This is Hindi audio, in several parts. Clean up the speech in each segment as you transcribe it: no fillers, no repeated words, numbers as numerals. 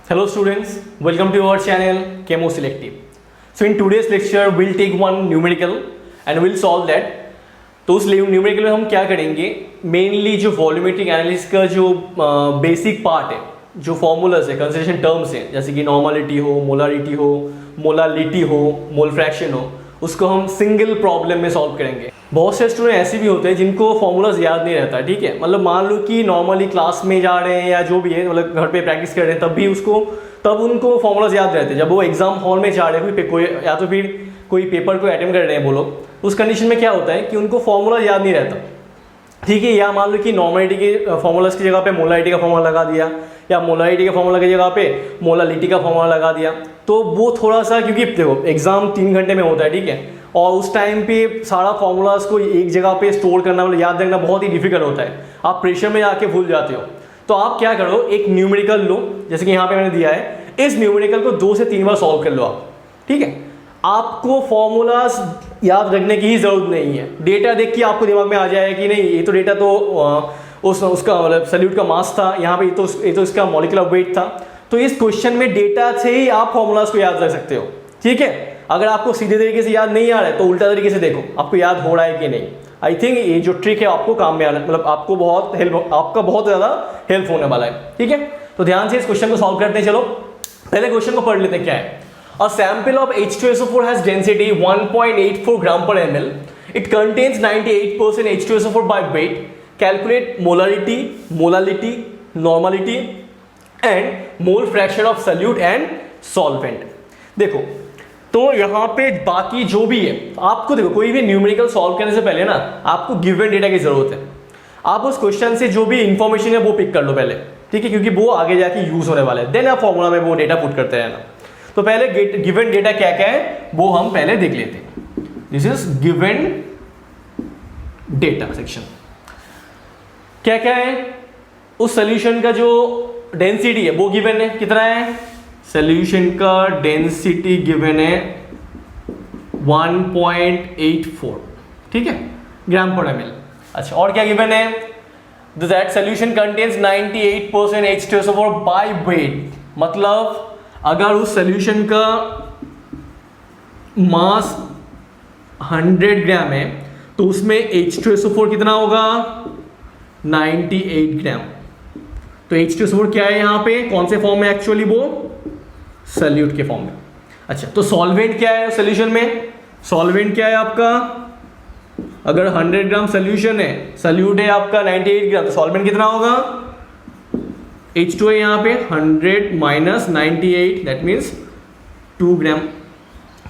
Hello students, welcome to our channel Chemo Selective. So in today's lecture we'll take one numerical and we'll solve that. तो उस न्यूमेरिकल में हम क्या करेंगे, मेनली जो वॉल्यूमेट्रिक एनालिसिस का जो बेसिक पार्ट है, जो फॉर्मूलाज है, कंसिडरेशन टर्म्स हैं, जैसे कि नॉर्मलिटी हो, मोलारिटी हो, मोलालिटी हो, मोल फ्रैक्शन हो, उसको हम सिंगल प्रॉब्लम में सॉल्व करेंगे. बहुत से स्टूडेंट ऐसे भी होते हैं जिनको फॉर्मूलाज याद नहीं रहता. ठीक है, मतलब मान लो कि नॉर्मली क्लास में जा रहे हैं या जो भी है, मतलब घर पे प्रैक्टिस कर रहे हैं, तब उनको फॉर्मूलाज याद रहते हैं. जब वो एग्जाम हॉल में जा रहे हैं कोई या तो फिर कोई पेपर को अटेम्प्ट कर रहे हैं वो लोग, उस कंडीशन में क्या होता है कि उनको फॉर्मूला याद नहीं रहता. ठीक है, या मान लो कि नॉर्मलिटी के फॉर्मूलाज की जगह पे मोलारिटी का फॉर्मूला लगा दिया, या मोलारिटी का फॉर्मूला की जगह पे मोलालिटी का फॉर्मूला लगा दिया, तो वो थोड़ा सा, क्योंकि देखो एग्जाम 3 घंटे में होता है. ठीक है, और उस टाइम पे सारा फॉर्मूलाज को एक जगह पे स्टोर करना, मतलब याद रखना बहुत ही डिफिकल्ट होता है. आप प्रेशर में जाके भूल जाते हो. तो आप क्या करो, एक न्यूमेरिकल लो, जैसे कि यहाँ पे मैंने दिया है. इस न्यूमेरिकल को 2 से 3 बार सॉल्व कर लो आप. ठीक है, आपको फॉर्मूलाज याद रखने की ही जरूरत नहीं है. डेटा देख के आपको दिमाग में आ जाए कि नहीं, ये तो डेटा तो उसका मतलब सल्यूट का मास था, यहाँ पे ये तो इसका मॉलिक्यूलर वेट था. तो इस क्वेश्चन में डेटा से ही आप फॉर्मूलाज को याद रख सकते हो. ठीक है, अगर आपको सीधे तरीके से याद नहीं आ रहा है तो उल्टा तरीके से देखो आपको याद हो रहा है कि नहीं. आई थिंक ये जो ट्रिक है आपको काम में आना, मतलब आपका बहुत ज़्यादा हेल्प होने वाला है. ठीक है, तो ध्यान से इस क्वेश्चन को सॉल्व करते हैं. चलो पहले क्वेश्चन को पढ़ लेते हैं. क्या है, a sample of H2SO4 has density 1.84 gram per ml. It contains 98% H2SO4 by weight. Calculate molarity, molality, normality and mole fraction of solute and solvent. देखो, तो यहाँ पे बाकी जो भी है, आपको देखो कोई भी न्यूमेरिकल सॉल्व करने से पहले ना आपको गिवन डेटा की जरूरत है. आप उस क्वेश्चन से जो भी इंफॉर्मेशन है वो पिक कर लो पहले. ठीक है, क्योंकि वो आगे जाके यूज होने वाला है. देन आप फॉर्मूला में वो डेटा पुट करते रहना. तो पहले गिवन डेटा क्या क्या है वो हम पहले देख लेते हैं. This is given data section. क्या क्या है, उस सॉल्यूशन का जो डेंसिटी है वो गिवन है. कितना है, सॉल्यूशन का डेंसिटी गिवन है 1.84. ठीक है, ग्राम पर ml. अच्छा, और क्या गिवन है, that solution contains 98% H2SO4 by weight. मतलब अगर उस सॉल्यूशन का मास 100 ग्राम है तो उसमें H2SO4 कितना होगा, 98 ग्राम. तो H2SO4 क्या है यहाँ पे, कौन से फॉर्म में, एक्चुअली वो सॉल्यूट के फॉर्म में. अच्छा, तो सॉल्वेंट क्या है सॉल्यूशन में, सॉल्वेंट क्या है आपका, अगर 100 ग्राम सॉल्यूशन है, सॉल्यूट है आपका 98 ग्राम, तो सॉल्वेंट कितना होगा, H2 है यहाँ पे 100 माइनस 98, दैट मीन्स 2 ग्राम.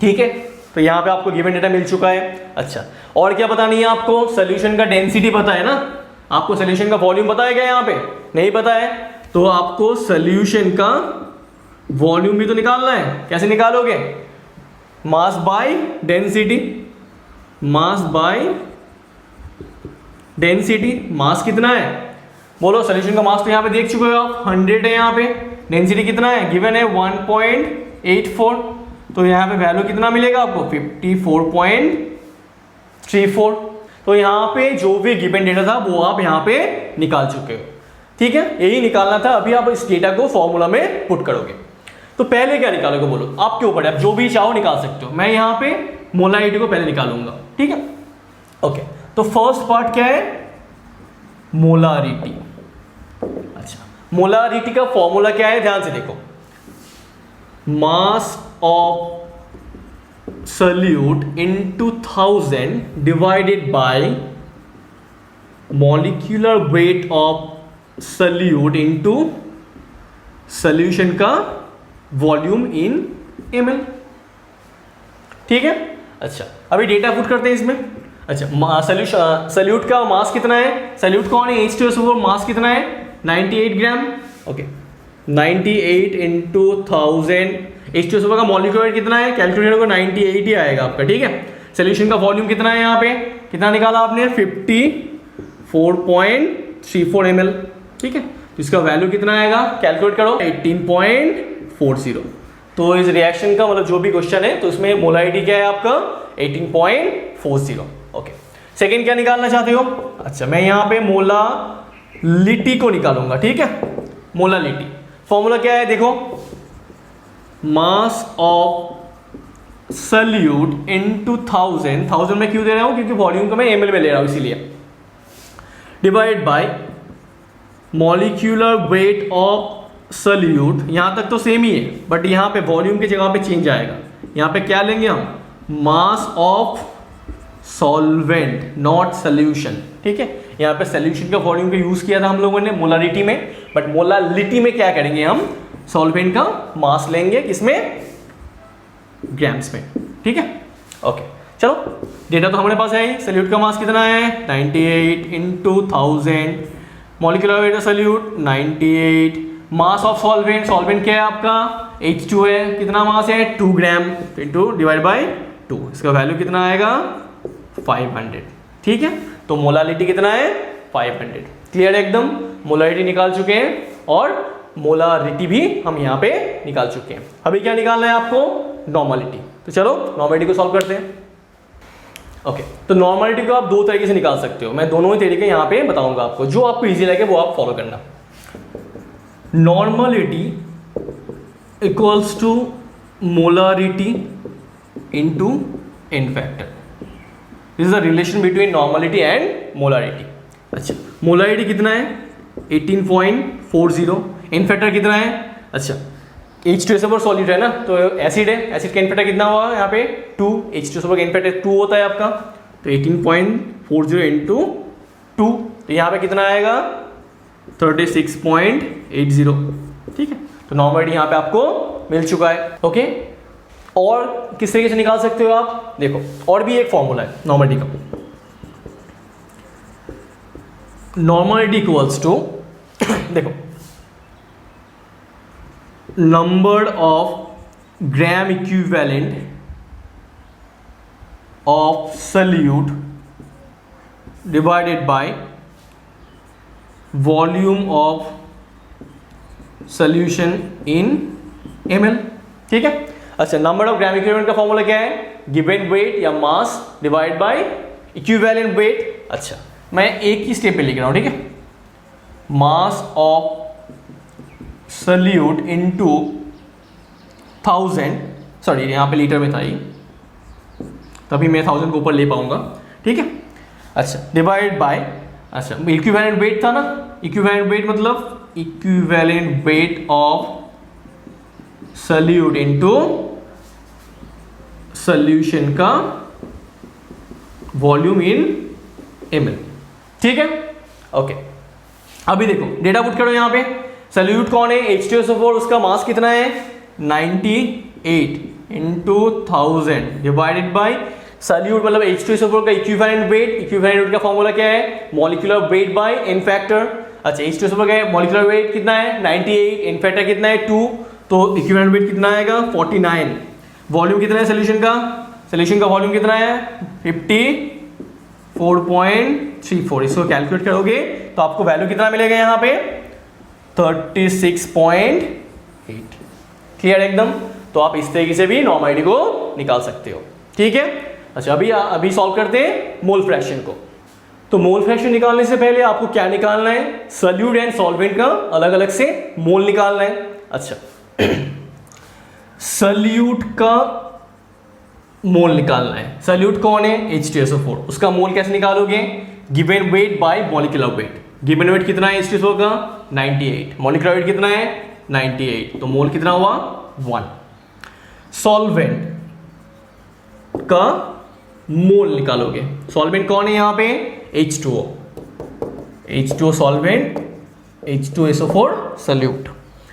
ठीक है, तो यहाँ पे आपको गिवन डेटा मिल चुका है. अच्छा, और क्या पता नहीं है आपको, सोल्यूशन का डेंसिटी पता है ना, आपको सोल्यूशन का वॉल्यूम पता है क्या, यहाँ पे नहीं पता है, तो आपको सोल्यूशन का वॉल्यूम भी तो निकालना है. कैसे निकालोगे, mass by density. Mass by density, mass कितना है बोलो, सोल्यूशन का मास तो यहाँ पे देख चुके हो आप, 100 है यहाँ पे. डेंसिटी कितना है, गिवन है 1.84. तो यहाँ पे वैल्यू कितना मिलेगा आपको, 54.34. तो यहाँ पे जो भी गिवन डेटा था वो आप यहाँ पे निकाल चुके हो. ठीक है, यही निकालना था. अभी आप इस डेटा को फॉर्मूला में पुट करोगे. तो पहले क्या निकालोगे बोलो, आपके ऊपर है, आप जो भी चाहो निकाल सकते हो. मैं यहाँ पे मोलारिटी को पहले निकालूंगा. ठीक है, ओके. तो फर्स्ट पार्ट क्या है, मोलारिटी. अच्छा, मोलारिटी का फॉर्मूला क्या है, ध्यान से देखो. Mass of solute into 1000 divided by molecular weight of solute into solution का वॉल्यूम इन ml. ठीक है, अच्छा अभी डेटा पुट करते हैं इसमें. अच्छा, सॉल्यूट का मास कितना है, सॉल्यूट कौन है, H2SO4, मास कितना है 98 ग्राम. Okay, 98 into 1000. H2SO4 का मॉलिक्यूलर वेट कितना है, कैलकुलेटर को 98 ही आएगा आपका. ठीक है, सॉल्यूशन का वॉल्यूम कितना है, यहाँ पे कितना निकाला आपने, 54.34 ml. ठीक है, तो इसका वैल्यू कितना आएगा, कैलकुलेट करो, 18.40. तो इस रिएक्शन का मतलब जो भी क्वेश्चन है तो इसमें मोलारिटी क्या है आपका, 18.40. ओके, सेकेंड क्या निकालना चाहते हो, अच्छा मैं यहाँ पे मोलालिटी को निकालूंगा. ठीक है, मोलालिटी फॉर्मूला क्या है देखो, मास ऑफ सल्यूट इनटू 1000 में क्यों दे रहा हूं, क्योंकि वॉल्यूम को मैं ml में ले रहा हूं इसीलिए, divide by molecular weight of solute. यहां तक तो सेम ही है, बट यहां पे वॉल्यूम की जगह पे चेंज आएगा। यहां पे क्या लेंगे हम, mass of solvent not solution. ठीक है, यहाँ पे सोल्यूशन का वॉल्यूम का यूज किया था हम लोगों ने मोलारिटी में, बट मोलालिटी में क्या करेंगे हम, सॉल्वेंट का मास लेंगे, किसमें, ग्राम्स में। ठीक है, ओके चलो डेटा तो हमारे पास है। सल्यूट का मास कितना है 98 into 1000, molecular weight of solute 98, mass of solvent, solvent क्या है आपका H2 है, कितना मास है 2 ग्राम इंटू डिवाइड बाई 2, इसका वैल्यू कितना आएगा 500। ठीक है, तो मोलालिटी कितना है 500। क्लियर एकदम, मोलालिटी निकाल चुके हैं और मोलारिटी भी हम यहाँ पे निकाल चुके हैं। अभी क्या निकालना है आपको, नॉर्मलिटी। तो चलो नॉर्मलिटी को सॉल्व करते हैं। ओके, तो नॉर्मलिटी को आप दो तरीके से निकाल सकते हो, मैं दोनों ही तरीके यहाँ पे बताऊंगा आपको, जो आपको इजी लगे वो आप फॉलो करना। Normality equals to molarity into n factor. This is the relation between normality and molarity. अच्छा, मोलारिटी कितना है 18.40, n फैक्टर कितना है, अच्छा H2SO4 सॉलिड है ना, तो एसिड है, एसिड का n फैक्टर कितना हुआ यहाँ पे 2, H2SO4 का n फैक्टर 2 होता है आपका, तो 18.40 इंटू 2, तो यहाँ पे कितना आएगा 36.80। ठीक है, तो नॉर्मलिटी यहाँ पे आपको मिल चुका है। ओके, और किस तरीके से निकाल सकते हो आप, देखो और भी एक फॉर्मूला है नॉर्मलिटी का। नॉर्मलिटी इक्वल्स टू देखो number of gram equivalent of solute divided by volume of solution in ml। ठीक है, अच्छा नंबर ऑफ ग्राम इक्विवेलेंट का फॉर्मूला क्या है, गिवन वेट या mass divide by equivalent weight. अच्छा, मैं एक ही स्टेप पे लिख रहा हूं, ठीक है, mass of solute into 1000, sorry यहाँ पे लीटर में था ये, तभी मैं 1000 को ऊपर ले पाऊंगा। ठीक है, अच्छा डिवाइड बाय, अच्छा इक्विवेलेंट वेट था ना, इक्विवेलेंट वेट मतलब equivalent weight of solute into solution का वॉल्यूम इन ml। ठीक है, ओके अभी देखो डेटा पुट करो यहाँ पे, सल्यूट कौन है H2SO4, उसका मास कितना है 98 इंटू 1000 डिवाइडेड बाय सल्यूट मतलब H2SO4 का इक्विवेलेंट वेट, इक्विवेलेंट वेट का फॉर्मूला क्या है molecular weight by n factor. अच्छा H2SO4 का मॉलिक्यूलर वेट कितना है 98, n फैक्टर कितना है 2, तो इक्विवेलेंट वेट कितना आएगा 49। वॉल्यूम कितना है सोल्यूशन का, सोल्यूशन का वॉल्यूम कितना है 54.34, इसको कैलकुलेट करोगे तो आपको वैल्यू कितना मिलेगा यहाँ पे 36.8। क्लियर एकदम, तो आप इस तरीके से भी नॉर्मलिटी को निकाल सकते हो। ठीक है, अच्छा अभी सॉल्व करते हैं मोल फ्रैक्शन को। तो मोल फ्रैक्शन निकालने से पहले आपको क्या निकालना है, सॉल्यूट एंड सॉल्वेंट का अलग अलग से मोल निकालना है। अच्छा सॉल्यूट का मोल निकालना है, सॉल्यूट कौन है H2SO4, उसका मोल कैसे निकालोगे, given weight by molecular weight. Given weight कितना है H2SO4 का 98, मॉलिक्यूलर वेट कितना है 98, तो मोल कितना हुआ 1। सॉल्वेंट का मोल निकालोगे, सॉल्वेंट कौन है यहाँ पे H2O, H2O solvent, H2SO4 solute.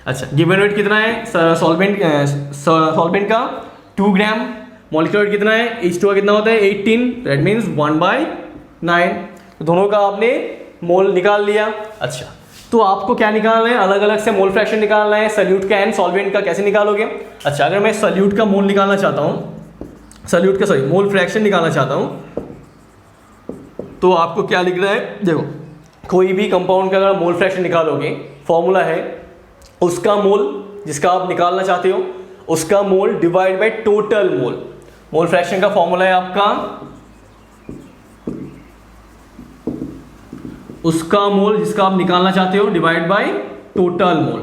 अच्छा गिवन वेट कितना है सॉल्वेंट का 2 ग्राम, मॉलिक्यूलर वेट कितना है H2O कितना होता है 18, दैट मीन्स 1/9, तो दोनों का आपने मोल निकाल लिया। अच्छा तो आपको क्या निकालना है, अलग अलग से मोल फ्रैक्शन निकालना है सॉल्यूट का एंड सॉल्वेंट का। कैसे निकालोगे, अच्छा अगर मैं सॉल्यूट का मोल निकालना चाहता हूँ, सॉल्यूट का सॉरी मोल फ्रैक्शन निकालना चाहता हूँ, तो आपको क्या लिखना है, देखो कोई भी कंपाउंड का अगर मोल फ्रैक्शन निकालोगे फॉर्मूला है उसका मोल जिसका आप निकालना चाहते हो उसका मोल divide by total mole. Mole fraction का फॉर्मूला है आपका उसका मोल जिसका आप निकालना चाहते हो डिवाइड बाय टोटल मोल।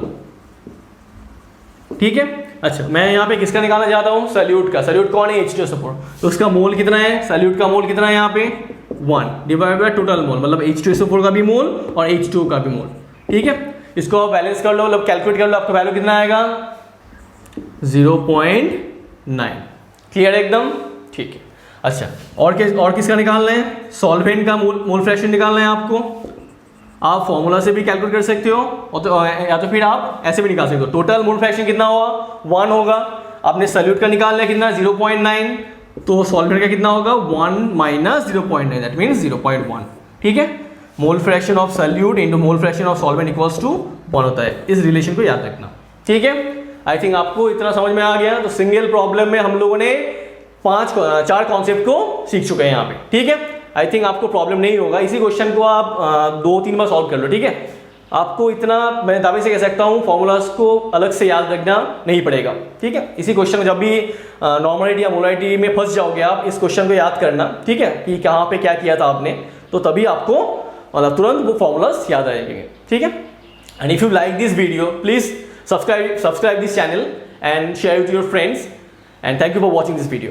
ठीक है, अच्छा मैं यहाँ पे किसका निकालना चाहता हूँ, सल्यूट का। सल्यूट कौन है, H2SO4, तो उसका मोल कितना है, सल्यूट का मोल कितना है यहाँ पे 1 डिवाइड बाय टोटल मोल, मतलब H2SO4 का भी मोल और H2O का भी मोल। ठीक है, इसको बैलेंस कर लो, मतलब कैलकुलेट कर लो, आपका वैल्यू कितना आएगा 0.9। क्लियर है एकदम, ठीक है। अच्छा और किसका निकालना है, सॉल्वेंट का मोल फ्रैक्शन निकालना है आपको। आप फॉर्मूला से भी कैलकुलेट कर सकते हो और तो या तो फिर आप ऐसे भी निकाल सकते हो। टोटल मोल फ्रैक्शन कितना होगा 1 होगा, आपने सल्यूट का निकालना है कितना 0.9, तो सॉल्वेंट का कितना होगा 1 माइनस 0.9 दैट मीन्स 0.1। ठीक है, mole fraction of solute into mole fraction of solvent equals to 1 होता है। इस रिलेशन को याद रखना। ठीक है, आई थिंक आपको इतना समझ में आ गया। तो सिंगल प्रॉब्लम में हम लोगों ने 4 कॉन्सेप्ट को सीख चुके हैं यहाँ पे। ठीक है, आई थिंक आपको प्रॉब्लम नहीं होगा। इसी क्वेश्चन को आप 2-3 बार सॉल्व कर लो। ठीक है, आपको इतना मैं दावे से कह सकता हूँ फॉर्मूलाज को अलग से याद रखना नहीं पड़ेगा। ठीक है, इसी क्वेश्चन को जब भी नॉर्मलिटी या मोलारिटी में फंस जाओगे आप, इस क्वेश्चन को याद करना। ठीक है, कि कहाँ पे क्या किया था आपने, तो तभी आपको मतलब तुरंत वो फॉर्मूलाज याद आ जाएंगे। ठीक है, and if you like this video please subscribe this channel and share with your friends, and thank you for watching this video.